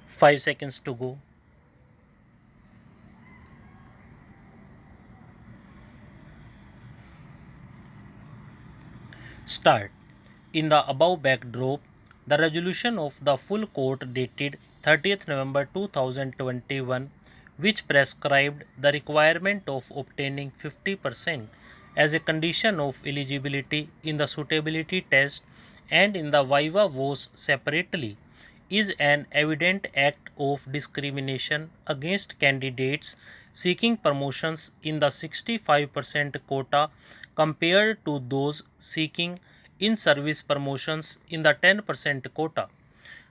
5 seconds to go. Start. In the above backdrop, the resolution of the full court dated 30th November 2021, which prescribed the requirement of obtaining 50% as a condition of eligibility in the suitability test and in the viva voce separately, is an evident act of discrimination against candidates seeking promotions in the 65% quota compared to those seeking in service promotions in the 10% quota.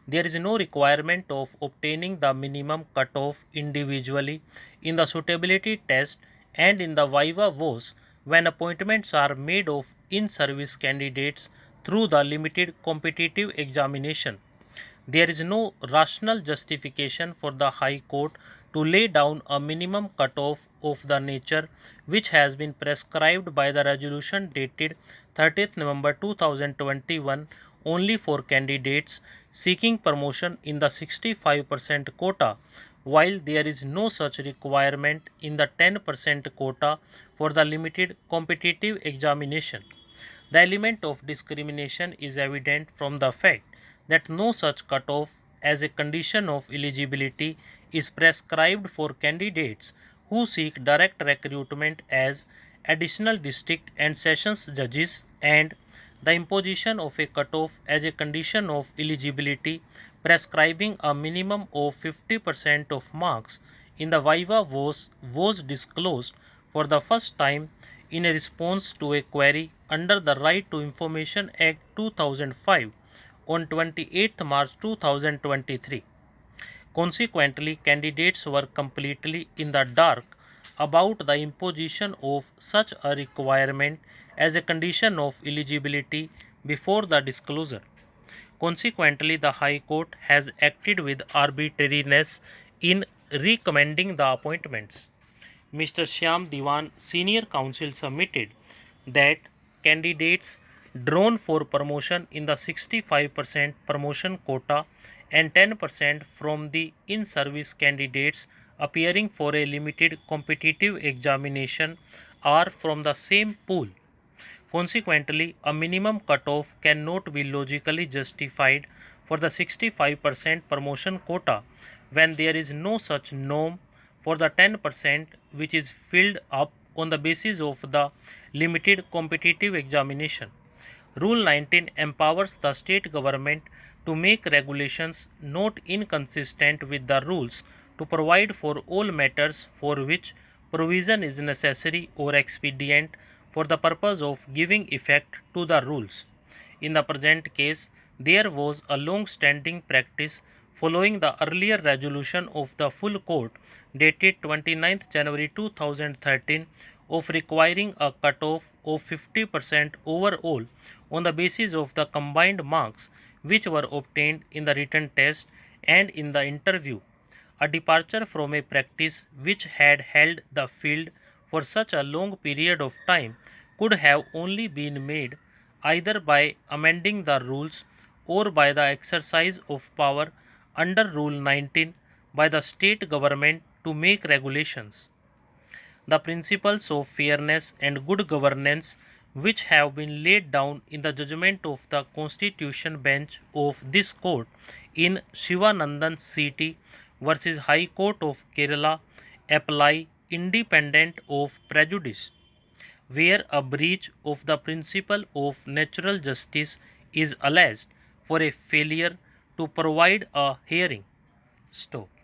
There is no requirement of obtaining the minimum cutoff individually in the suitability test and in the viva voce when appointments are made of in service candidates through the limited competitive examination. There is no rational justification for the High Court to lay down a minimum cutoff of the nature which has been prescribed by the resolution dated 30th November 2021 only for candidates seeking promotion in the 65% quota, while there is no such requirement in the 10% quota for the limited competitive examination. The element of discrimination is evident from the fact that no such cutoff as a condition of eligibility is prescribed for candidates who seek direct recruitment as additional district and sessions judges, and the imposition of a cutoff as a condition of eligibility prescribing a minimum of 50% of marks in the viva voce was disclosed for the first time in a response to a query under the Right to Information Act 2005 on 28 March 2023. Consequently, candidates were completely in the dark about the imposition of such a requirement as a condition of eligibility before the disclosure. Consequently, the High Court has acted with arbitrariness in recommending the appointments. Mr. Shyam Diwan, Senior Counsel, submitted that candidates drawn for promotion in the 65% promotion quota and 10% from the in-service candidates appearing for a limited competitive examination are from the same pool. Consequently, a minimum cutoff cannot be logically justified for the 65% promotion quota when there is no such norm for the 10% which is filled up on the basis of the limited competitive examination. Rule 19 empowers the state government to make regulations not inconsistent with the rules to provide for all matters for which provision is necessary or expedient for the purpose of giving effect to the rules. In the present case, there was a long-standing practice following the earlier resolution of the full court dated 29th January 2013 of requiring a cutoff of 50% overall on the basis of the combined marks which were obtained in the written test and in the interview. A departure from a practice which had held the field for such a long period of time could have only been made either by amending the rules or by the exercise of power under Rule 19 by the state government to make regulations. The principles of fairness and good governance which have been laid down in the judgment of the Constitution Bench of this court in Shivanandan CT versus High Court of Kerala apply independent of prejudice. Where a breach of the principle of natural justice is alleged for a failure to provide a hearing. Stop.